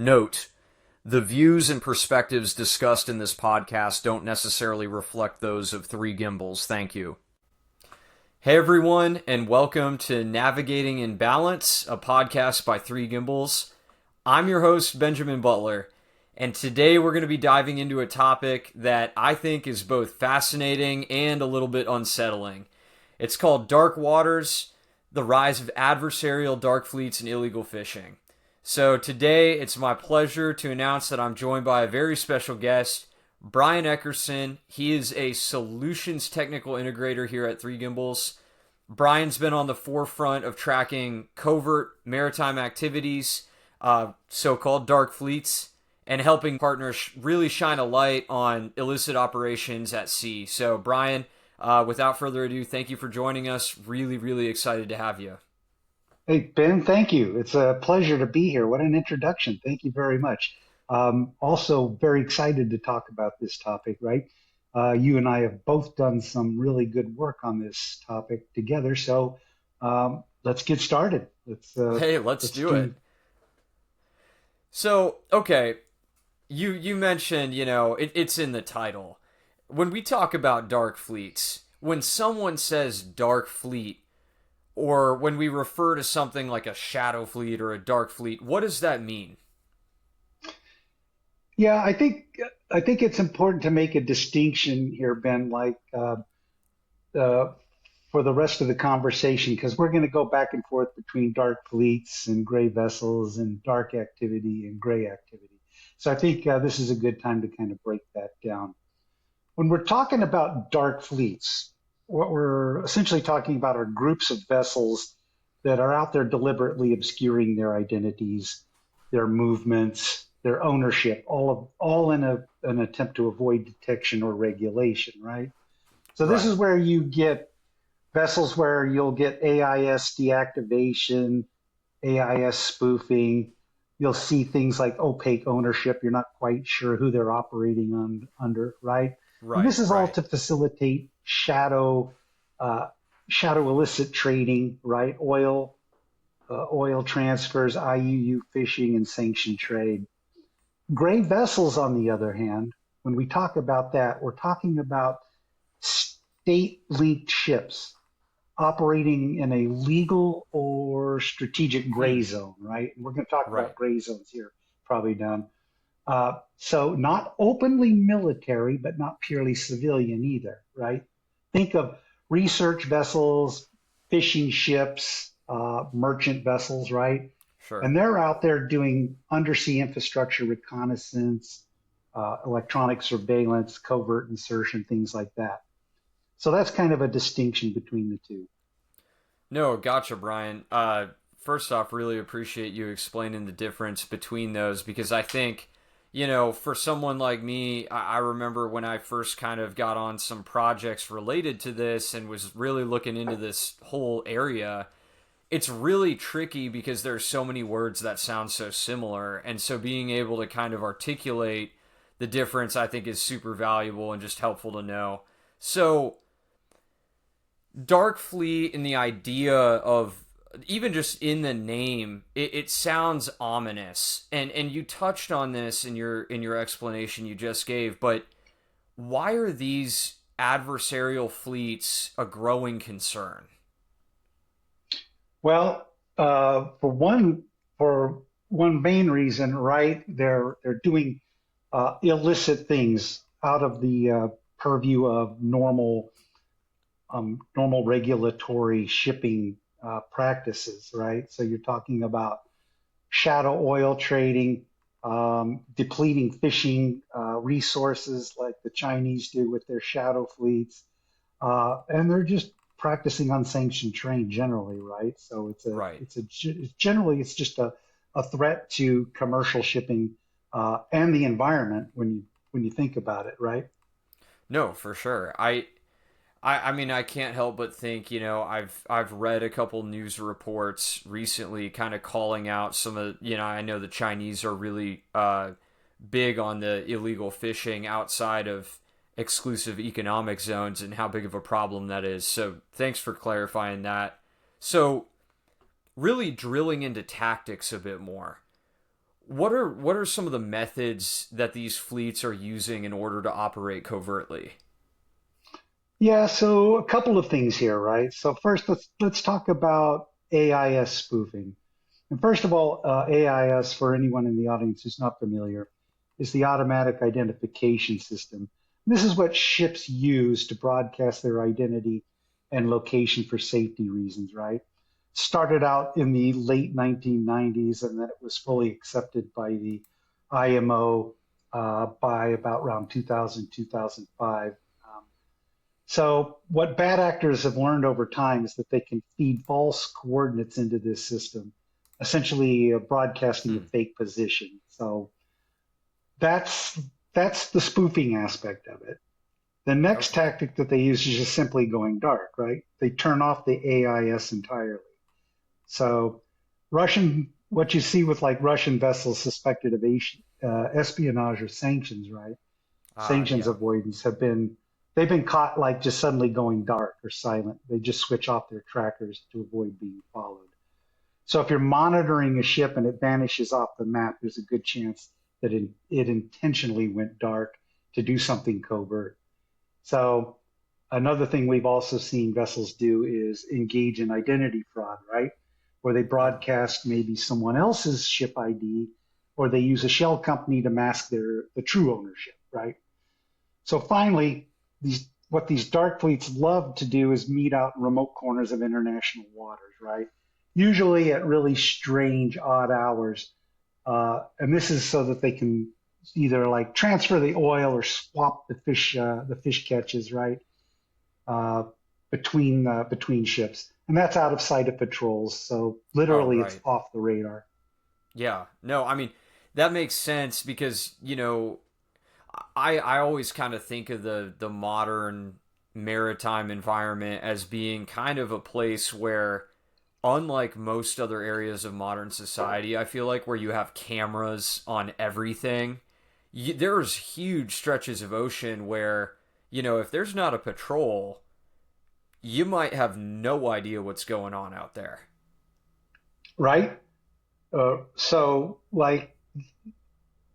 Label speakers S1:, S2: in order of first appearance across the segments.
S1: Note: the views and perspectives discussed in this podcast don't necessarily reflect those of Three Gimbals. Thank you. Hey everyone, and welcome to Navigating in Balance, a podcast by Three Gimbals. I'm your host, Benjamin Butler, and today we're going to be diving into a topic that I think is both fascinating and a little bit unsettling. It's called Dark Waters, the rise of adversarial dark fleets and illegal fishing. So today, it's my pleasure to announce that I'm joined by a very special guest, Brian Eckerson. He is a Solutions Technical Integrator here at Three Gimbals. Brian's been on the forefront of tracking covert maritime activities, so-called dark fleets, and helping partners really shine a light on illicit operations at sea. So Brian, without further ado, thank you for joining us. Really, really excited to have you.
S2: Hey, Ben, thank you. It's a pleasure to be here. What an introduction. Thank you very much. Also very excited to talk about this topic, right? You and I have both done some really good work on this topic together. So let's get started.
S1: Let's do it. So, okay, you mentioned, it's in the title. When we talk about dark fleets, when someone says dark fleet, or when we refer to something like a shadow fleet or a dark fleet, what does that mean?
S2: Yeah, I think it's important to make a distinction here, Ben, for the rest of the conversation, because we're going to go back and forth between dark fleets and gray vessels and dark activity and gray activity. So I think this is a good time to kind of break that down. When we're talking about dark fleets, what we're essentially talking about are groups of vessels that are out there deliberately obscuring their identities, their movements, their ownership, all in an attempt to avoid detection or regulation, right? So this
S1: Right.
S2: is where you get vessels where you'll get AIS deactivation, AIS spoofing. You'll see things like opaque ownership. You're not quite sure who they're operating under, right? And
S1: Right,
S2: this is all
S1: right.
S2: to facilitate shadow illicit trading, right? Oil transfers, IUU fishing, and sanction trade. Gray vessels, on the other hand, when we talk about that, we're talking about state-linked ships operating in a legal or strategic gray zone, right? And we're going to talk about
S1: Right.
S2: gray zones here probably down. So not openly military, but not purely civilian either, right? Think of research vessels, fishing ships, merchant vessels, right?
S1: Sure.
S2: And they're out there doing undersea infrastructure reconnaissance, electronic surveillance, covert insertion, things like that. So that's kind of a distinction between the two.
S1: No, gotcha, Brian. First off, really appreciate you explaining the difference between those because I think, for someone like me, I remember when I first kind of got on some projects related to this and was really looking into this whole area. It's really tricky because there's so many words that sound so similar. And so being able to kind of articulate the difference, I think, is super valuable and just helpful to know. So, Dark Fleet and the idea of even just in the name, it sounds ominous. And you touched on this in your explanation you just gave, but why are these adversarial fleets a growing concern?
S2: Well, for one main reason, right? They're doing illicit things out of the purview of normal regulatory shipping practices, right? So you're talking about shadow oil trading, depleting fishing resources like the Chinese do with their shadow fleets, and they're just practicing unsanctioned trade generally, right? So
S1: Right.
S2: generally it's just a threat to commercial shipping and the environment when you think about it, right?
S1: No, for sure. I mean, I can't help but think, I've read a couple news reports recently, kind of calling out some of, I know the Chinese are really big on the illegal fishing outside of exclusive economic zones and how big of a problem that is. So thanks for clarifying that. So really drilling into tactics a bit more. What are some of the methods that these fleets are using in order to operate covertly?
S2: Yeah, so a couple of things here, right? So first, let's talk about AIS spoofing. And first of all, AIS, for anyone in the audience who's not familiar, is the automatic identification system. This is what ships use to broadcast their identity and location for safety reasons, right? Started out in the late 1990s, and then it was fully accepted by the IMO by about around 2000, 2005. So what bad actors have learned over time is that they can feed false coordinates into this system, essentially broadcasting a
S1: Hmm.
S2: fake position. So that's that's the spoofing aspect of it. The next
S1: Okay.
S2: tactic that they use is just simply going dark, right? They turn off the AIS entirely. So what you see with like Russian vessels suspected of espionage or sanctions, right? Sanctions
S1: Yeah.
S2: avoidance they've been caught like just suddenly going dark or silent. They just switch off their trackers to avoid being followed. So if you're monitoring a ship and it vanishes off the map, there's a good chance that it intentionally went dark to do something covert. So another thing we've also seen vessels do is engage in identity fraud, right? Where they
S1: Oh.
S2: broadcast maybe someone else's ship ID, or they use a shell company to mask the true ownership, right? So finally, what these dark fleets love to do is meet out in remote corners of international waters, right? Usually at really strange, odd hours, and this is so that they can either like transfer the oil or swap the fish catches, right, uh, between ships, and that's out of sight of patrols. So
S1: Oh,
S2: literally, it's
S1: right.
S2: off the radar.
S1: Yeah. No, I mean that makes sense because I always kind of think of the modern maritime environment as being kind of a place where, unlike most other areas of modern society, I feel like where you have cameras on everything, there's huge stretches of ocean where, if there's not a patrol, you might have no idea what's going on out there.
S2: Right? So, like,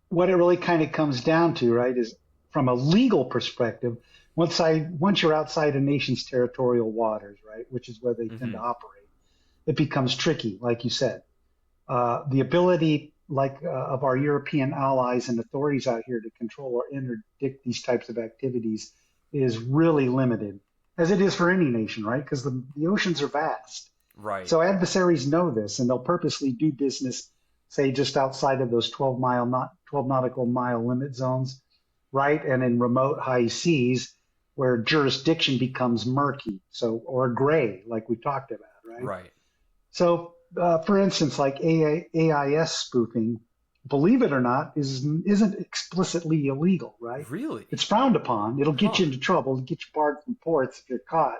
S2: what it really kind of comes down to, right, is from a legal perspective, once you're outside a nation's territorial waters, right, which is where they tend to
S1: Hmm.
S2: operate, it becomes tricky, like you said. The ability, of our European allies and authorities out here to control or interdict these types of activities is really limited, as it is for any nation, right? Because the oceans are vast.
S1: Right.
S2: So adversaries know this, and they'll purposely do business, say, just outside of those 12 nautical mile limit zones, right? And in remote high seas where jurisdiction becomes murky, so or gray, like we talked about, right?
S1: Right.
S2: So, for instance, like AIS spoofing, believe it or not, isn't explicitly illegal, right?
S1: Really?
S2: It's frowned upon. It'll get
S1: Huh.
S2: you into trouble, it'll get you barred from ports if you're caught.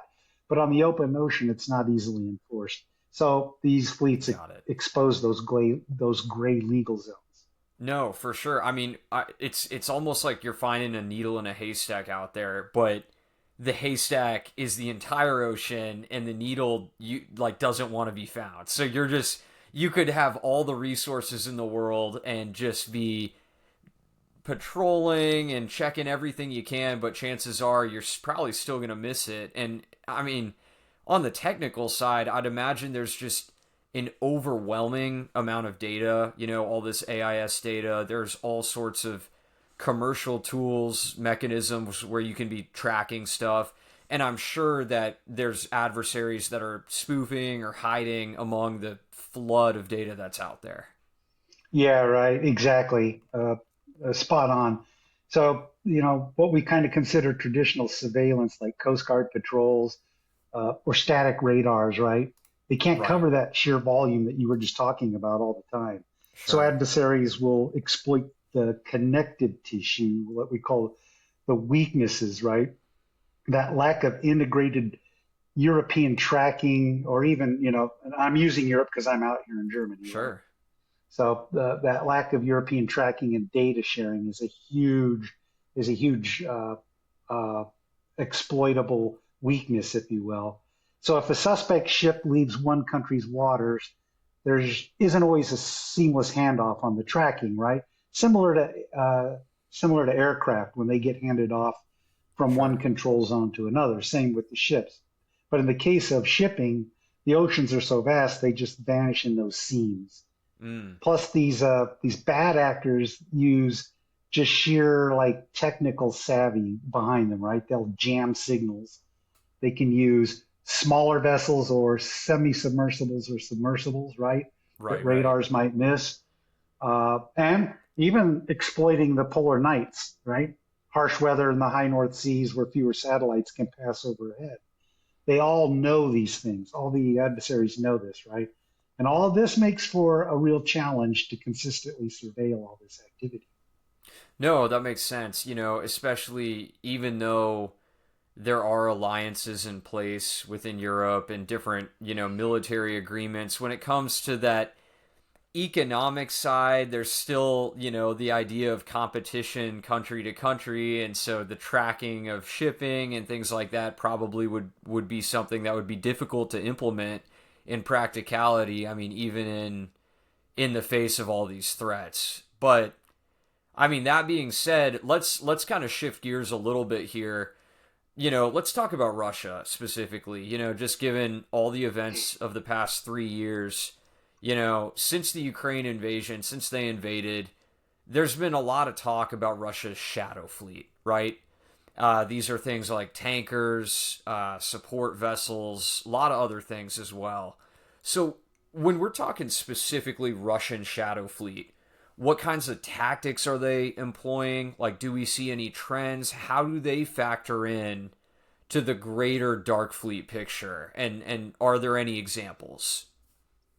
S2: But on the open ocean, it's not easily enforced. So these fleets
S1: Got it.
S2: expose those gray legal zones.
S1: No, for sure. I mean, it's almost like you're finding a needle in a haystack out there, but the haystack is the entire ocean, and the needle you like doesn't want to be found. So you could have all the resources in the world and just be patrolling and checking everything you can, but chances are you're probably still going to miss it. And I mean, on the technical side, I'd imagine there's just an overwhelming amount of data, all this AIS data. There's all sorts of commercial tools, mechanisms where you can be tracking stuff. And I'm sure that there's adversaries that are spoofing or hiding among the flood of data that's out there.
S2: Yeah, right. Exactly. Spot on. So, what we kind of consider traditional surveillance, like Coast Guard patrols, or static radars, right? They can't
S1: Right.
S2: cover that sheer volume that you were just talking about all the time. So
S1: Sure.
S2: adversaries will exploit the connective tissue, what we call the weaknesses, right? That lack of integrated European tracking, or even, and I'm using Europe because I'm out here in Germany, right?
S1: Sure.
S2: So that lack of European tracking and data sharing is a huge uh, exploitable weakness, if you will. So if a suspect ship leaves one country's waters, there isn't always a seamless handoff on the tracking, right? Similar to aircraft when they get handed off from one
S1: Sure.
S2: control zone to another. Same with the ships. But in the case of shipping, the oceans are so vast they just vanish in those seams.
S1: Mm.
S2: Plus, these bad actors use just sheer like technical savvy behind them, right? They'll jam signals. They can use smaller vessels or semi-submersibles or submersibles, right? That
S1: Right, right.
S2: radars might miss, and even exploiting the polar nights, right? Harsh weather in the high North Seas where fewer satellites can pass overhead. They all know these things. All the adversaries know this, right? And all of this makes for a real challenge to consistently surveil all this activity.
S1: No, that makes sense. Especially even though there are alliances in place within Europe and different, military agreements, when it comes to that economic side, there's still, the idea of competition country to country, and so the tracking of shipping and things like that probably would be something that would be difficult to implement in practicality. I mean, even in the face of all these threats. But I mean, that being said, let's kind of shift gears a little bit here. Let's talk about Russia specifically. Just given all the events of the past 3 years, since the Ukraine invasion, since they invaded, there's been a lot of talk about Russia's shadow fleet, right? These are things like tankers, support vessels, a lot of other things as well. So when we're talking specifically Russian shadow fleet, what kinds of tactics are they employing? Like, do we see any trends? How do they factor in to the greater Dark Fleet picture? And are there any examples?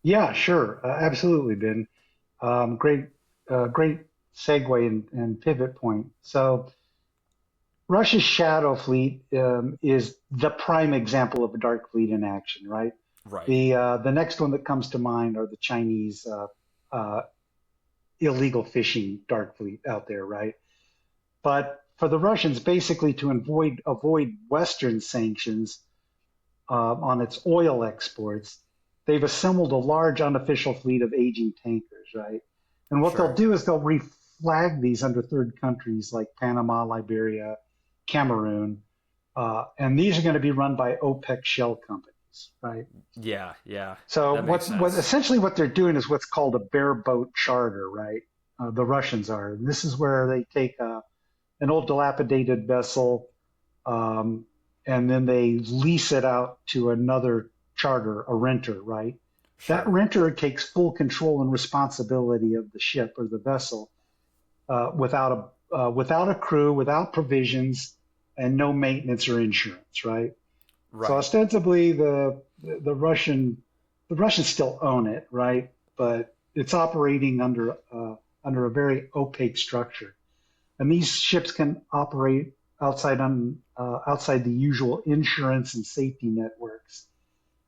S2: Yeah, sure, absolutely, Ben. Great segue and pivot point. So Russia's shadow fleet is the prime example of a dark fleet in action, right?
S1: Right.
S2: The next one that comes to mind are the Chinese uh, illegal fishing dark fleet out there, right? But for the Russians, basically to avoid Western sanctions on its oil exports, they've assembled a large unofficial fleet of aging tankers, right? And what they'll
S1: Sure.
S2: do is they'll reflag these under third countries like Panama, Liberia, Cameroon, and these are going to be run by OPEC shell companies, right?
S1: Yeah, yeah.
S2: So
S1: That makes
S2: what
S1: sense.
S2: essentially what they're doing is what's called a bareboat charter, right? The Russians are. And this is where they take an old dilapidated vessel, um, and then they lease it out to another charter, a renter, right? That
S1: Sure.
S2: renter takes full control and responsibility of the ship or the vessel without a crew, without provisions, and no maintenance or insurance, right? So
S1: Right.
S2: ostensibly, the Russians still own it, right? But it's operating under a very opaque structure, and these ships can operate outside the usual insurance and safety networks.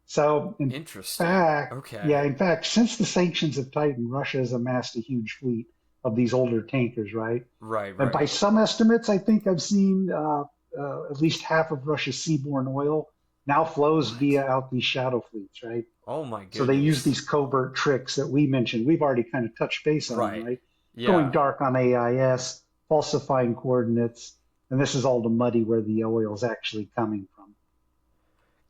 S2: So
S1: Interesting. Okay.
S2: in fact, since the sanctions have tightened, Russia has amassed a huge fleet of these older tankers, right?
S1: Right,
S2: And by
S1: right.
S2: some estimates, I think I've seen at least half of Russia's seaborne oil now flows
S1: What?
S2: via out these shadow fleets, right?
S1: Oh my
S2: So they use
S1: goodness.
S2: these covert tricks that we mentioned. We've already kind of touched base on them,
S1: Right.
S2: right? Going
S1: Yeah.
S2: dark on AIS, falsifying coordinates, and this is all to muddy where the oil is actually coming from,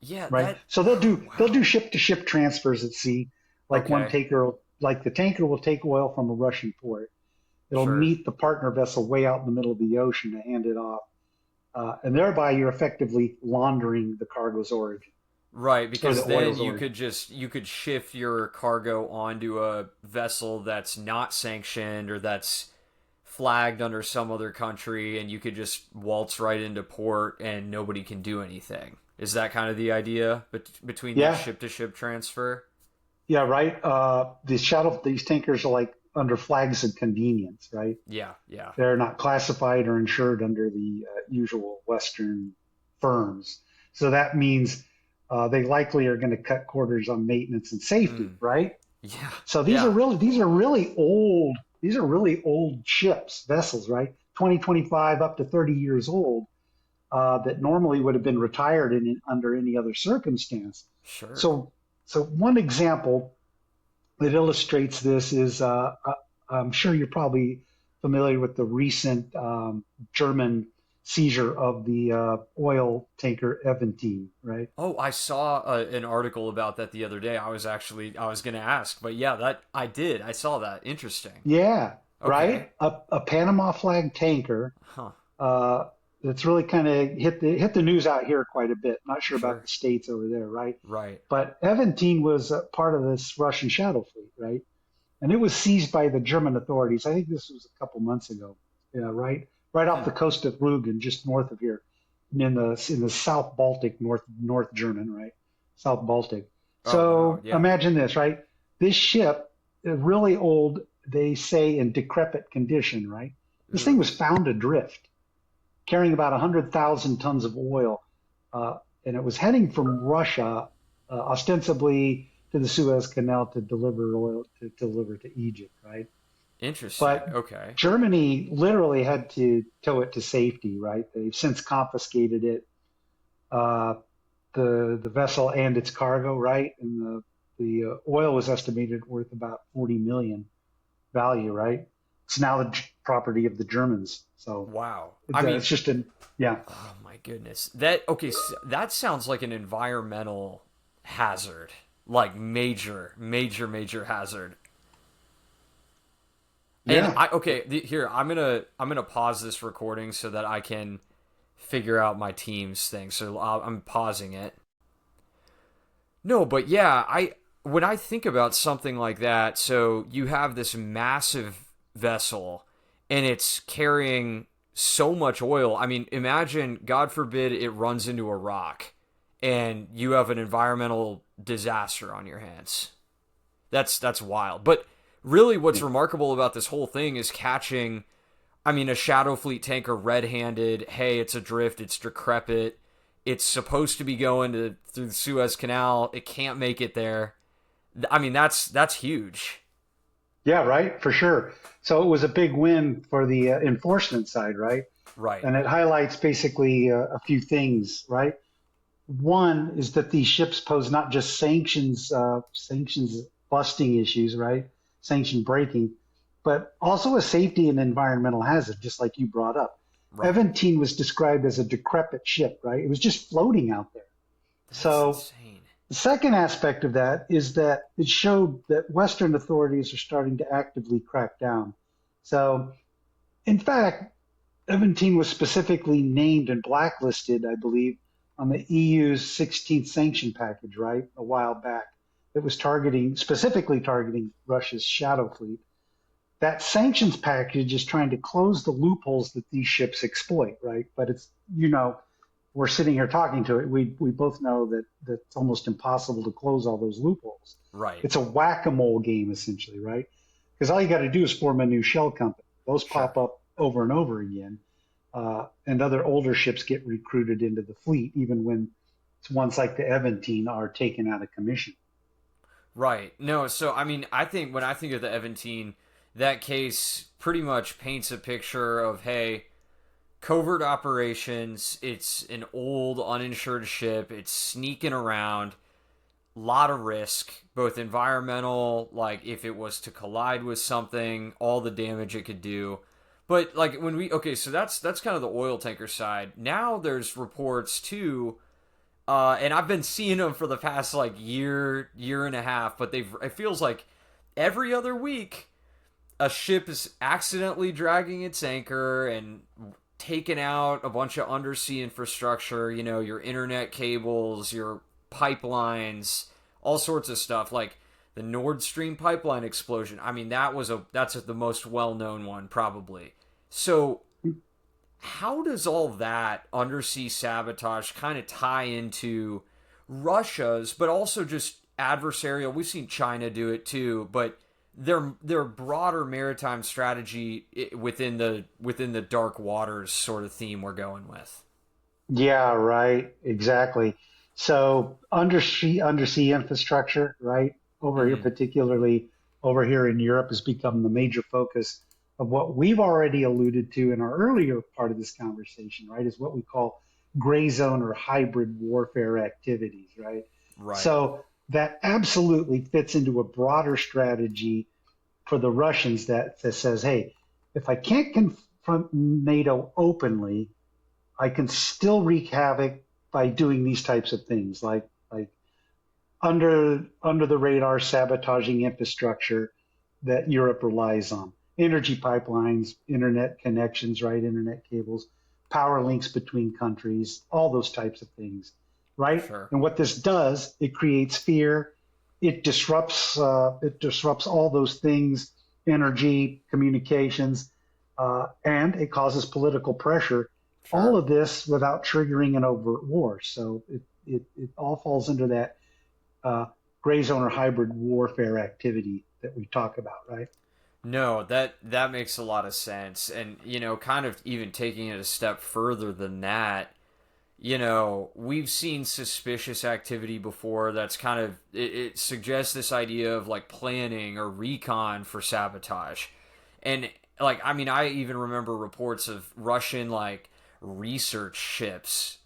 S1: Yeah,
S2: right?
S1: that
S2: So they'll do
S1: wow.
S2: ship to ship transfers at sea, like
S1: Okay.
S2: like the tanker will take oil from a Russian port. It'll
S1: Sure.
S2: meet the partner vessel way out in the middle of the ocean to hand it off, and thereby you're effectively laundering the cargo's origin
S1: Right,
S2: or
S1: because
S2: the
S1: then
S2: oil's
S1: you
S2: origin.
S1: could just you could shift your cargo onto a vessel that's not sanctioned or that's flagged under some other country, and you could just waltz right into port and nobody can do anything. Is that kind of the idea between that
S2: Yeah,
S1: ship to ship transfer?
S2: yeah, right. These tankers are like under flags of convenience, right?
S1: Yeah, yeah.
S2: They're not classified or insured under the usual Western firms. So that means they likely are going to cut corners on maintenance and safety,
S1: Mm.
S2: right?
S1: Yeah,
S2: So
S1: yeah.
S2: these are really old ships, vessels, right? 2025 up to 30 years old that normally would have been retired under any other circumstance.
S1: Sure.
S2: So, so one example that illustrates this is I'm sure you're probably familiar with the recent German seizure of the oil tanker Eventine, right?
S1: Oh, I saw an article about that the other day. I was going to ask, but yeah, that I did. I saw that. Interesting.
S2: Yeah,
S1: Okay.
S2: right. A Panama flag tanker
S1: Huh.
S2: uh, that's really kind of hit the news out here quite a bit. Not sure about
S1: Sure.
S2: the states over there, right?
S1: Right.
S2: But Eventine was part of this Russian shadow fleet, right? And it was seized by the German authorities. I think this was a couple months ago, yeah, right off
S1: Hmm.
S2: the coast of Rügen, just north of here, in the South Baltic, North German, right? South Baltic.
S1: Oh, wow.
S2: So
S1: Yeah.
S2: imagine this, right? This ship, really old, they say in decrepit condition, right? This thing
S1: Ugh.
S2: was found adrift, carrying about 100,000 tons of oil, uh, and it was heading from Russia, ostensibly to the Suez Canal to deliver oil to deliver to Egypt, right?
S1: Interesting.
S2: But
S1: Okay.
S2: Germany literally had to tow it to safety, right? They've since confiscated it, uh, the vessel and its cargo, right? And the oil was estimated worth about 40 million value, right? It's now the property of the Germans. So
S1: Wow. I
S2: it's
S1: mean,
S2: just a yeah.
S1: oh my goodness. That okay, that sounds like an environmental hazard. Like major hazard. And
S2: Yeah.
S1: I okay, here I'm going to pause this recording so that I can figure out my team's thing. So I'm pausing it. No, but yeah, I when I think about something like that, so you have this massive vessel and it's carrying so much oil. I mean, imagine, God forbid, it runs into a rock and you have an environmental disaster on your hands. That's wild. But really what's remarkable about this whole thing is catching, I mean, a Shadow Fleet tanker red-handed. Hey, it's adrift, it's decrepit. It's supposed to be going through the Suez Canal. It can't make it there. I mean, that's huge.
S2: Yeah, right, for sure. So it was a big win for the enforcement side, right?
S1: Right.
S2: And it highlights basically a few things, right? One is that these ships pose not just sanctions busting issues, right? Sanction breaking, but also a safety and environmental hazard, just like you brought up.
S1: Right.
S2: Eventine was described as a decrepit ship, right? It was just floating out there.
S1: That's
S2: So
S1: insane.
S2: the second aspect of that is that it showed that Western authorities are starting to actively crack down. So, in fact, Eventine was specifically named and blacklisted, I believe, on the EU's 16th sanction package, right, a while back, that was specifically targeting Russia's shadow fleet. That sanctions package is trying to close the loopholes that these ships exploit, right? But it's, we're sitting here talking to it. We both know that it's almost impossible to close all those loopholes.
S1: Right.
S2: It's a whack-a-mole game, essentially, right? Because all you got to do is form a new shell company. Those
S1: Sure.
S2: pop up over and over again, and other older ships get recruited into the fleet, even when ones like the Eventine are taken out of commission.
S1: Right. No, so I mean, I think when I think of the Eventine, that case pretty much paints a picture of, hey, covert operations, it's an old uninsured ship, it's sneaking around, lot of risk, both environmental, like if it was to collide with something, all the damage it could do. But like when we okay, so that's kind of the oil tanker side. Now there's reports too, and I've been seeing them for the past like year and a half, but they've it feels like every other week a ship is accidentally dragging its anchor and taking out a bunch of undersea infrastructure, your internet cables, your pipelines, all sorts of stuff like the Nord Stream pipeline explosion. I mean, that's the most well-known one probably. So, how does all that undersea sabotage kind of tie into Russia's, but also just adversarial? We've seen China do it too, but their broader maritime strategy within the dark waters sort of theme we're going with.
S2: Yeah, right. Exactly. So undersea infrastructure, right? Over here,
S1: Mm-hmm.
S2: particularly over here in Europe, has become the major focus of what we've already alluded to in our earlier part of this conversation, right? Is what we call gray zone or hybrid warfare activities, right?
S1: Right.
S2: So that absolutely fits into a broader strategy for the Russians that says, hey, if I can't confront NATO openly, I can still wreak havoc by doing these types of things, like under the radar sabotaging infrastructure that Europe relies on, energy pipelines, internet connections, right, internet cables, power links between countries, all those types of things, right?
S1: Sure.
S2: And what this does, it creates fear, it disrupts all those things, energy, communications, and it causes political pressure. All
S1: Sure.
S2: of this without triggering an overt war. So it all falls into that uh, gray zone or hybrid warfare activity that we talk about, right?
S1: No, that makes a lot of sense. And kind of even taking it a step further than that, we've seen suspicious activity before that's kind of it suggests this idea of like planning or recon for sabotage. And like I mean, I even remember reports of Russian like research ships.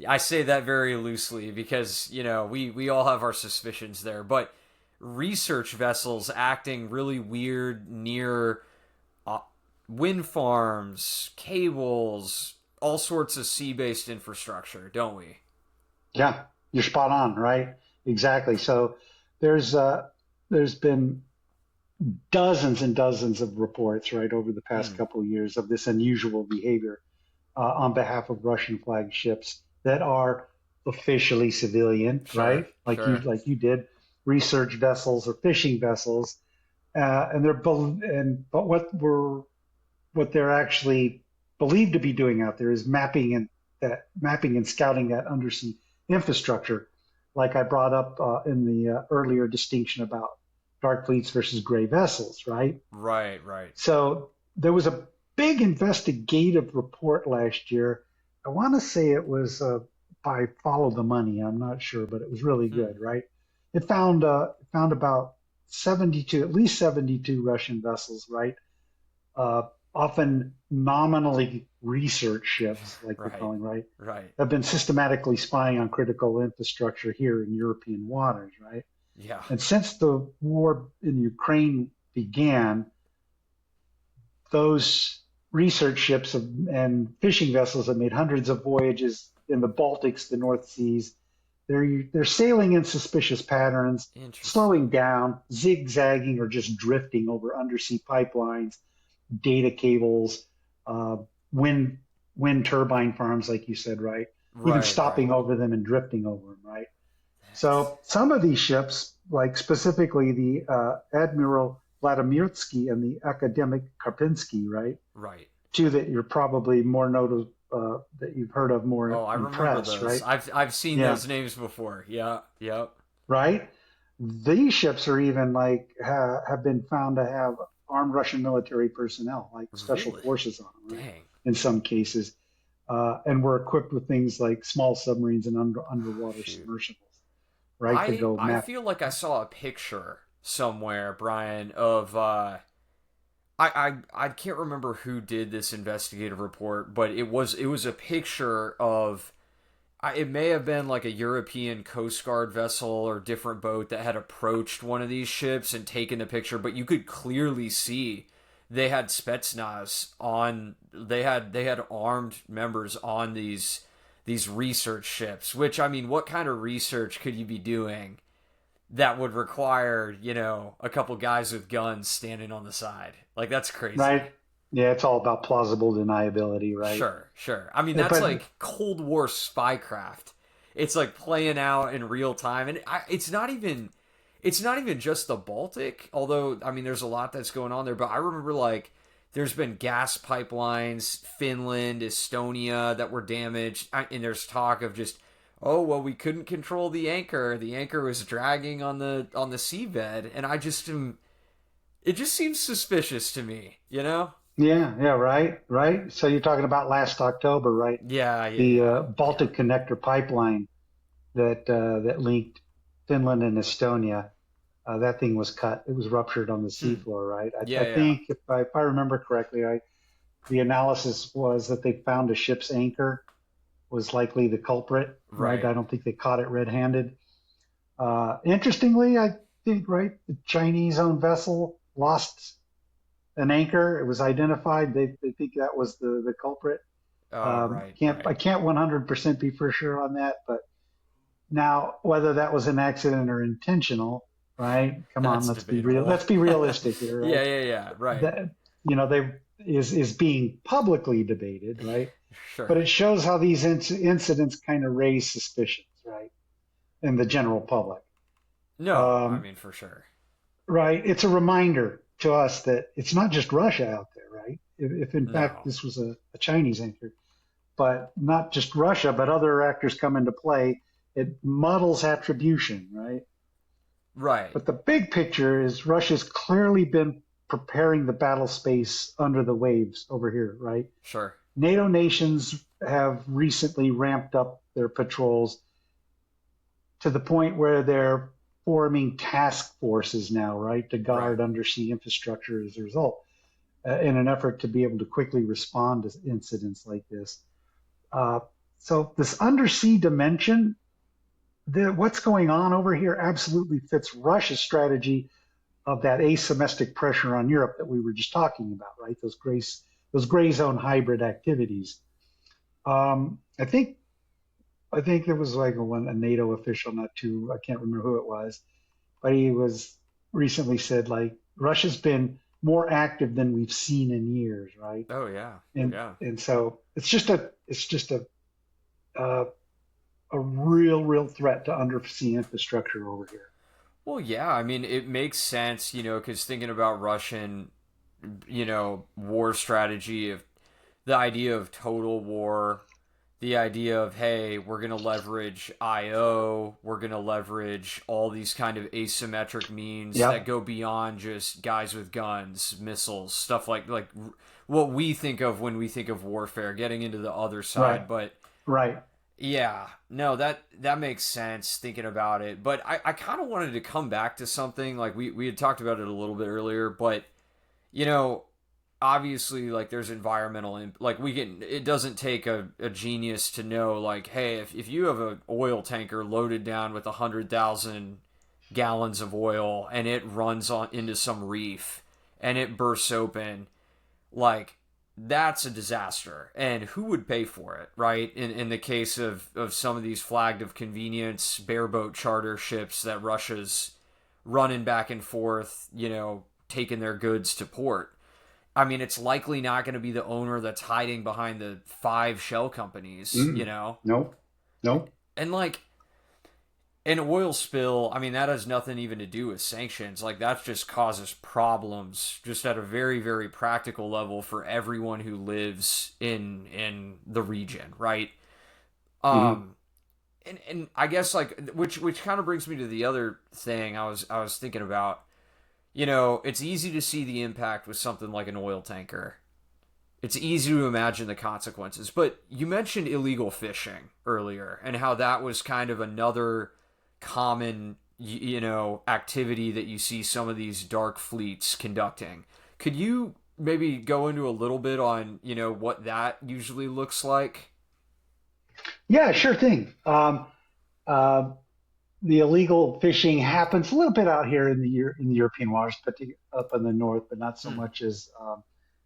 S1: I say that very loosely because we all have our suspicions there, but research vessels acting really weird near uh, wind farms, cables, all sorts of sea-based infrastructure, don't we?
S2: Yeah, you're spot on, right? Exactly. So there's uh, there's been dozens and dozens of reports, right, over the past
S1: Hmm.
S2: couple of years of this unusual behavior on behalf of Russian flagged ships that are officially civilian,
S1: Sure,
S2: right?
S1: sure.
S2: Like you did, research vessels or fishing vessels, and but what they're actually believed to be doing out there is mapping and scouting that undersea infrastructure, like I brought up in the earlier distinction about dark fleets versus gray vessels, right?
S1: Right, right.
S2: So there was a big investigative report last year. I want to say it was by Follow the Money. I'm not sure, but it was really
S1: Hmm.
S2: good, right? It found about 72, at least 72 Russian vessels, right? uh, Often nominally research ships, like we're
S1: Right,
S2: calling, right,
S1: right.
S2: have been systematically spying on critical infrastructure here in European waters, right?
S1: Yeah.
S2: And since the war in Ukraine began, those research ships and fishing vessels have made hundreds of voyages in the Baltics, the North Seas. They're sailing in suspicious patterns,
S1: Interesting.
S2: slowing down, zigzagging, or just drifting over undersea pipelines, data cables, uh, wind wind turbine farms, like you said, right? Even
S1: Right, right.
S2: stopping over them and drifting over them, right?
S1: That's
S2: So some of these ships, like specifically the Admiral Vladimirsky and the Academic Karpinsky, right?
S1: right.
S2: Two that you're probably more that you've heard of more
S1: Oh, I
S2: in
S1: remember
S2: press,
S1: those.
S2: right?
S1: I've seen
S2: Yeah,
S1: those names before. Yeah, yep.
S2: right. These ships are even have been found to have armed Russian military personnel, like special
S1: Really?
S2: forces on them, right?
S1: Dang.
S2: In some cases, and were equipped with things like small submarines and underwater
S1: Shoot.
S2: submersibles, right, to
S1: I
S2: go
S1: I
S2: map.
S1: feel like I saw a picture somewhere, Brian, of I can't remember who did this investigative report, but it was a picture of it may have been like a European Coast Guard vessel or different boat that had approached one of these ships and taken the picture, but you could clearly see they had Spetsnaz on. They had armed members on these research ships. Which I mean, what kind of research could you be doing that would require a couple guys with guns standing on the side? Like that's crazy.
S2: Right? Yeah, it's all about plausible deniability, right?
S1: Sure, sure. I mean, that's
S2: But
S1: like Cold War spycraft. It's like playing out in real time, and it's not even just the Baltic. Although, I mean, there's a lot that's going on there. But I remember like there's been gas pipelines, Finland, Estonia that were damaged, and there's talk of just oh well, we couldn't control the anchor. The anchor was dragging on the seabed, and it just seems suspicious to me. You know?
S2: yeah, right, right. So you're talking about last October, right?
S1: Yeah, yeah,
S2: The
S1: yeah, yeah.
S2: Baltic Connector pipeline that linked Finland and Estonia. That thing was cut. It was ruptured on the
S1: Hmm.
S2: seafloor, right?
S1: Yeah,
S2: I
S1: yeah.
S2: think if I remember correctly, right, the analysis was that they found a ship's anchor was likely the culprit, right?
S1: Right.
S2: I don't think they caught it red-handed. Interestingly, I think, right, the Chinese-owned vessel lost an anchor. It was identified. They think that was the culprit.
S1: Oh, right,
S2: I
S1: right.
S2: can't 100% be for sure on that, but now whether that was an accident or intentional, right? Come on,
S1: That's
S2: let's be real.
S1: debatable.
S2: Let's be realistic here, right?
S1: Yeah, yeah, yeah. Right.
S2: That they is being publicly debated, right? But
S1: Sure.
S2: it shows how these incidents kind of raise suspicions, right, in the general public.
S1: No, I
S2: Um,
S1: mean for sure.
S2: right? It's a reminder to us that it's not just Russia out there, right? If in fact
S1: No.
S2: this was a Chinese anchor, but not just Russia, but other actors come into play, it muddles attribution, right?
S1: Right.
S2: But the big picture is Russia's clearly been preparing the battle space under the waves over here, right?
S1: Sure.
S2: NATO nations have recently ramped up their patrols to the point where they're forming task forces now, right, to
S1: Right.
S2: guard undersea infrastructure as a result, in an effort to be able to quickly respond to incidents like this. Uh, so this undersea dimension, what's going on over here absolutely fits Russia's strategy of that asymmetric pressure on Europe that we were just talking about, right? Those gray zone hybrid activities. Um, I think I think there was like a NATO official, not too, I can't remember who it was, but he was recently said like Russia's been more active than we've seen in years, right?
S1: Oh yeah. Yeah.
S2: And so it's just uh, a real threat to undersea infrastructure over here.
S1: Well, yeah, I mean, it makes sense, because thinking about Russian, war strategy, of the idea of total war, the idea of, hey, we're going to leverage IO, we're going to leverage all these kind of asymmetric means that
S2: Yep.
S1: go beyond just guys with guns, missiles, stuff like what we think of when we think of warfare, getting into the other
S2: Right.
S1: side. But
S2: Right.
S1: yeah, no, that makes sense thinking about it. But I kind of wanted to come back to something like we had talked about it a little bit earlier, but you know, obviously like there's environmental like we can it doesn't take a genius to know like, hey, if you have an oil tanker loaded down with 100,000 gallons of oil and it runs on into some reef and it bursts open, like that's a disaster, and who would pay for it, right? In the case of some of these flagged of convenience bareboat charter ships that Russia's running back and forth, taking their goods to port, I mean, it's likely not going to be the owner that's hiding behind the five shell companies,
S2: Mm. Nope. Nope.
S1: and like an oil spill, I mean, that has nothing even to do with sanctions. Like, that just causes problems just at a very, very practical level for everyone who lives in the region, right?
S2: Hmm.
S1: Um, and I guess like which kind of brings me to the other thing I was thinking about. It's easy to see the impact with something like an oil tanker. It's easy to imagine the consequences. But you mentioned illegal fishing earlier and how that was kind of another common, activity that you see some of these dark fleets conducting. Could you maybe go into a little bit on, what that usually looks like?
S2: Yeah, sure thing. Uh, the illegal fishing happens a little bit out here in the European waters, up in the north, but not so
S1: Hmm,
S2: much as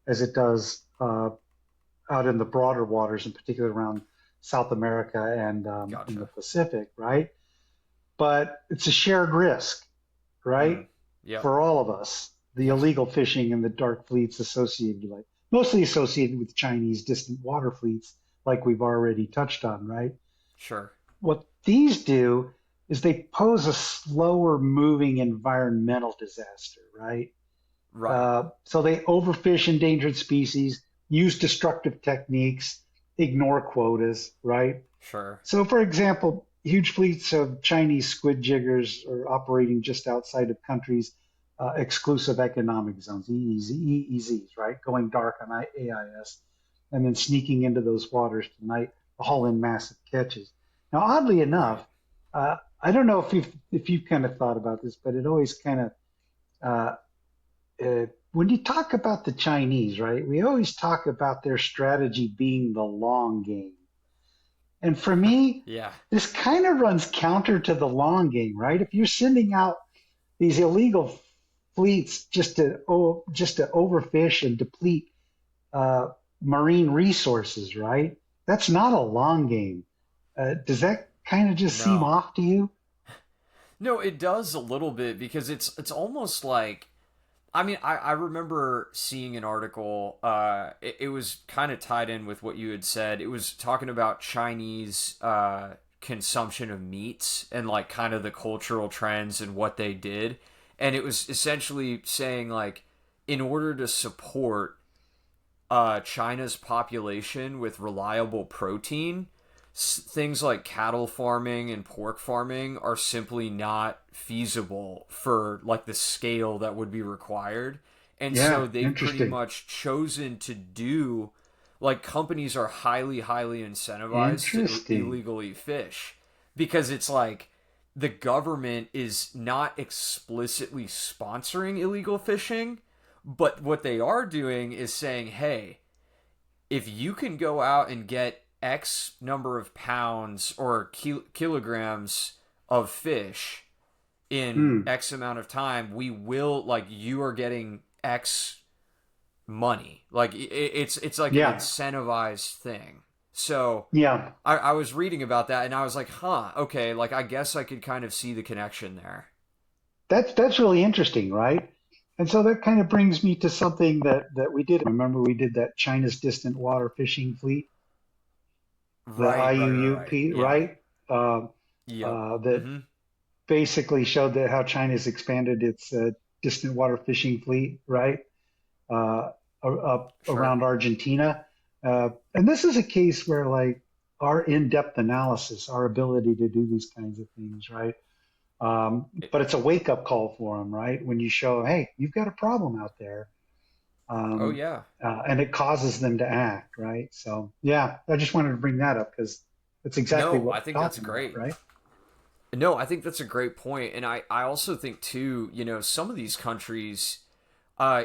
S2: it does out in the broader waters, in particular around South America and in the
S1: gotcha.
S2: Pacific, right? But it's a shared risk,
S1: Hmm,
S2: right,
S1: yep.
S2: for all of us. The
S1: Yeah,
S2: illegal fishing and the dark fleets associated, like mostly associated with Chinese distant water fleets, like we've already touched on, right?
S1: sure.
S2: What these do is they pose a slower moving environmental disaster, right?
S1: Right.
S2: So they overfish endangered species, use destructive techniques, ignore quotas, right?
S1: Sure.
S2: So, for example, huge fleets of Chinese squid jiggers are operating just outside of countries' exclusive economic zones, EEZs, right? Going dark on AIS and then sneaking into those waters tonight to haul in massive catches. Now, oddly
S1: Right.
S2: enough, I don't know if you've kind of thought about this, but it always kind of uh, when you talk about the Chinese, right? We always talk about their strategy being the long game. And for me,
S1: Yeah.
S2: this kind of runs counter to the long game, right? If you're sending out these illegal fleets just to overfish and deplete uh, marine resources, right? That's not a long game. Does that kind of just seem
S1: No.
S2: off to you?
S1: No, it does a little bit because it's almost like, I mean, I remember seeing an article. It was kind of tied in with what you had said. It was talking about Chinese consumption of meats and like kind of the cultural trends and what they did. And it was essentially saying like, in order to support China's population with reliable protein, things like cattle farming and pork farming are simply not feasible for like the scale that would be required. And so
S2: Yeah,
S1: they've pretty
S2: interesting.
S1: much chosen to do, like, companies are highly incentivized to
S2: Interesting.
S1: illegally fish because it's like the government is not explicitly sponsoring illegal fishing, but what they are doing is saying, hey, if you can go out and get X number of pounds or kilograms of fish in
S2: Hmm.
S1: X amount of time, we will, like, you are getting X money. Like, it's like an
S2: Yeah,
S1: incentivized thing. So
S2: yeah.
S1: I was reading about that and I was like, huh, okay, like I guess I could kind of see the connection there.
S2: That's really interesting, right? And so that kind of brings me to something that we did. Remember, we did that China's distant water fishing fleet, the
S1: Right.
S2: IUU,
S1: Yeah.
S2: right? Uh,
S1: Yep.
S2: that
S1: Mm-hmm.
S2: basically showed that how China's expanded its distant water fishing fleet, right? Up
S1: Sure.
S2: around Argentina. And this is a case where, like, our in-depth analysis, our ability to do these kinds of things, right? But it's a wake-up call for them, right? When you show, hey, you've got a problem out there,
S1: Oh
S2: um,
S1: yeah.
S2: and it causes them to act, right? So, yeah, I just wanted to bring that up because it's exactly
S1: No,
S2: what
S1: I
S2: we're
S1: think that's
S2: talking about,
S1: great.
S2: right?
S1: No, I think that's a great point, and I also think too. You know, some of these countries. I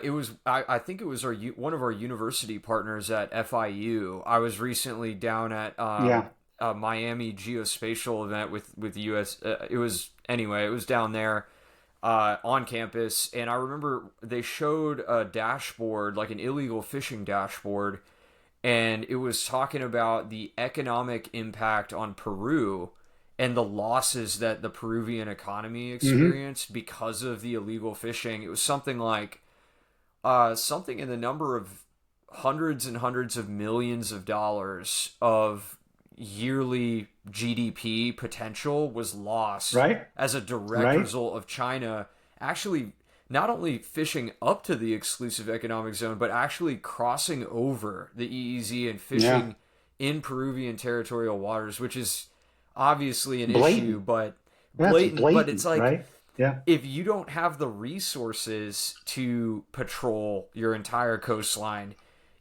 S1: think it was one of our university partners at FIU. I was recently down at
S2: Yeah.
S1: a Miami geospatial event with US. It was anyway. It was down there on campus, and I remember they showed a dashboard, like an illegal fishing dashboard, and it was talking about the economic impact on Peru and the losses that the Peruvian economy
S2: Hmm.
S1: experienced because of the illegal fishing. It was something like something in the number of hundreds and hundreds of millions of dollars of yearly GDP potential was lost
S2: Right.
S1: as a direct
S2: Right.
S1: result of China actually not only fishing up to the exclusive economic zone, but actually crossing over the EEZ and
S2: Yeah.
S1: fishing in Peruvian territorial waters, which is obviously an issue,
S2: Blatant.
S1: but
S2: That's
S1: blatant. But it's
S2: blatant,
S1: like,
S2: right? Yeah.
S1: if you don't have the resources to patrol your entire coastline,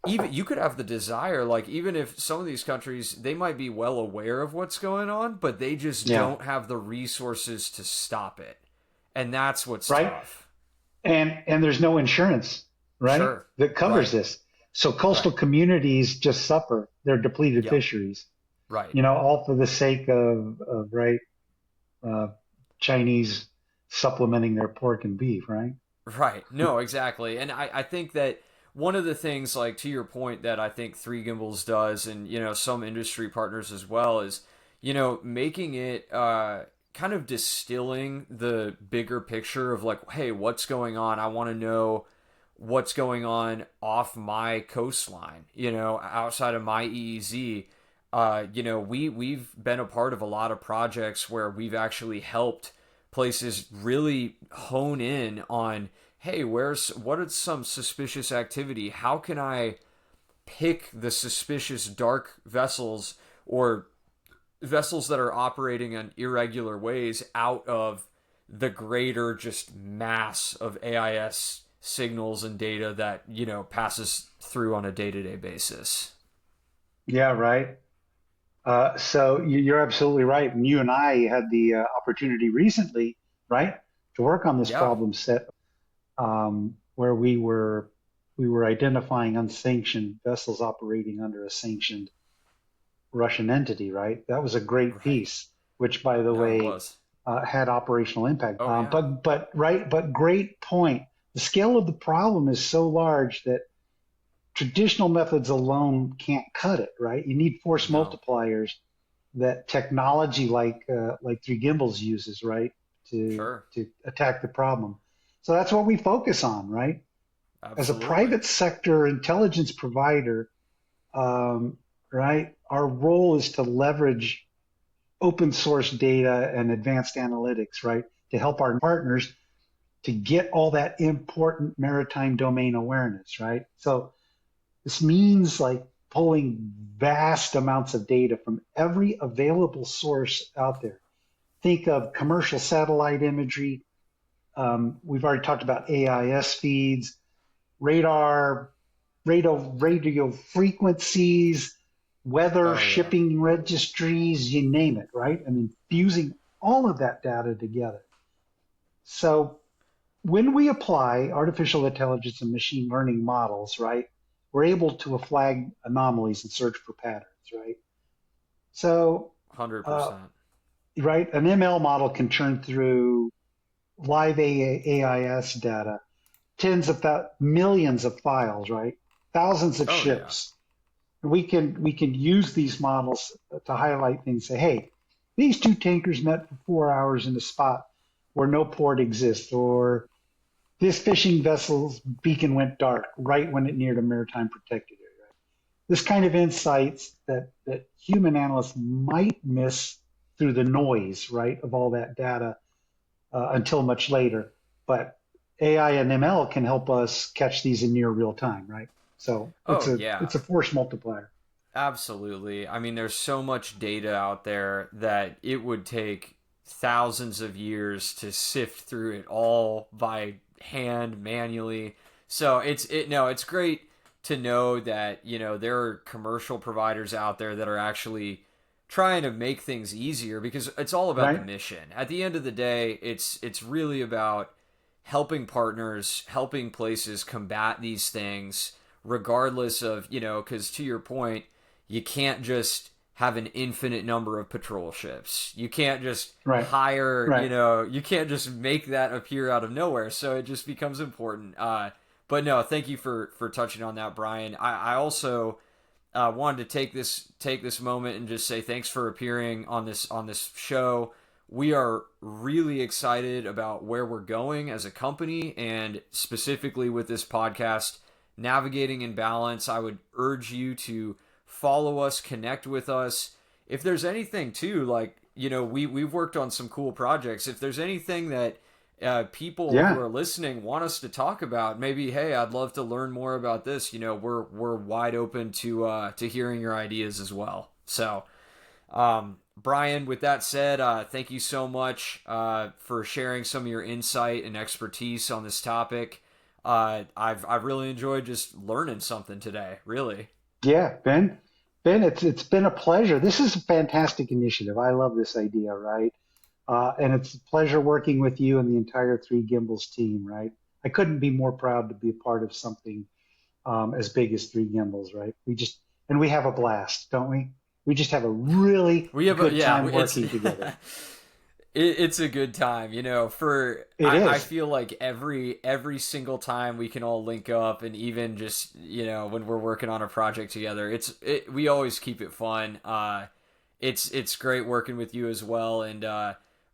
S1: even you could have the desire, like, even if some of these countries, they might be well aware of what's going on, but they just
S2: Yeah.
S1: don't have the resources to stop it, and that's what's
S2: Right.
S1: tough.
S2: And there's no insurance, right,
S1: Sure.
S2: that covers
S1: Right.
S2: this. So coastal
S1: Right.
S2: communities just suffer their depleted
S1: Yep.
S2: fisheries,
S1: Right.
S2: all for the sake of right, uh, Chinese supplementing their pork and beef, right?
S1: Right. No, exactly. And I think that one of the things, like, to your point, that I think Three Gimbals does, and, some industry partners as well, is, making it kind of distilling the bigger picture of, like, hey, what's going on? I want to know what's going on off my coastline, outside of my EEZ. We've been a part of a lot of projects where we've actually helped places really hone in on, hey, what is some suspicious activity? How can I pick the suspicious dark vessels or vessels that are operating in irregular ways out of the greater just mass of AIS signals and data that, passes through on a day-to-day basis.
S2: Yeah, right. So you're absolutely right. And you and I had the opportunity recently, right, to work on this
S1: Yeah.
S2: problem set, where we were identifying unsanctioned vessels operating under a sanctioned Russian entity, right? That was a great
S1: Right.
S2: piece, which, by the
S1: No, it
S2: way,
S1: was.
S2: had operational impact.
S1: Oh yeah.
S2: But great point. The scale of the problem is so large that traditional methods alone can't cut it, right? You need force
S1: No.
S2: multipliers that technology like Three Gimbals uses, right, to
S1: Sure.
S2: to attack the problem. So that's what we focus on, right? As a
S1: Absolutely.
S2: private sector intelligence provider, um, right, our role is to leverage open source data and advanced analytics, right, to help our partners to get all that important maritime domain awareness, right? So this means like pulling vast amounts of data from every available source out there. Think of commercial satellite imagery. We've already talked about AIS feeds, radar, radio frequencies, weather,
S1: Oh yeah.
S2: shipping registries, you name it, right? I mean, fusing all of that data together. So when we apply artificial intelligence and machine learning models, right, we're able to flag anomalies and search for patterns, right? So, uh,
S1: 100%.
S2: right, an ML model can churn through live AIS data, millions of files, right? Thousands of
S1: Oh yeah.
S2: ships. We can use these models to highlight things. Say, hey, these two tankers met for 4 hours in a spot where no port exists, or this fishing vessel's beacon went dark right when it neared a maritime protected area. This kind of insights that human analysts might miss through the noise, right, of all that data until much later. But AI and ML can help us catch these in near real time, right? So it's
S1: Oh
S2: a
S1: yeah.
S2: it's a force multiplier.
S1: Absolutely. I mean, there's so much data out there that it would take thousands of years to sift through it all by hand manually. So it's great to know that, there are commercial providers out there that are actually trying to make things easier because it's all about the
S2: Right?
S1: mission. At the end of the day, it's really about helping partners, helping places combat these things regardless of, cuz to your point, you can't just have an infinite number of patrol ships. You can't just
S2: Right.
S1: hire,
S2: Right.
S1: you can't just make that appear out of nowhere. So it just becomes important. But no, thank you for touching on that, Brian. I also wanted to take this moment and just say thanks for appearing on this show. We are really excited about where we're going as a company and specifically with this podcast, Navigating in Balance. I would urge you to follow us, connect with us. If there's anything too, like, we've worked on some cool projects. If there's anything that people who
S2: Yeah.
S1: are listening want us to talk about, maybe, hey, I'd love to learn more about this. We're wide open to hearing your ideas as well. So, Brian, with that said, thank you so much for sharing some of your insight and expertise on this topic. I've really enjoyed just learning something today. Really.
S2: Yeah, Ben. Ben, it's been a pleasure. This is a fantastic initiative. I love this idea, right? And it's a pleasure working with you and the entire Three Gimbals team, right? I couldn't be more proud to be a part of something as big as Three Gimbals, right? We have a blast, don't we? We just have a really
S1: We have a
S2: good
S1: yeah.
S2: time
S1: It's
S2: working together.
S1: it's a good time, For
S2: It
S1: I
S2: is.
S1: feel like every single time we can all link up, and even just when we're working on a project together, we always keep it fun. It's great working with you as well, and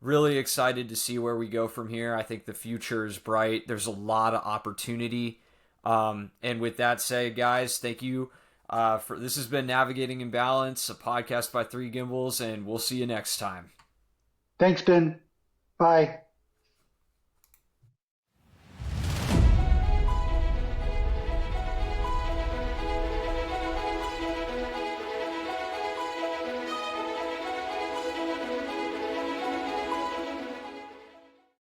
S1: really excited to see where we go from here. I think the future is bright. There's a lot of opportunity. And with that said, guys, thank you. For this has been Navigating in Balance, a podcast by Three Gimbals, and we'll see you next time.
S2: Thanks, Ben. Bye.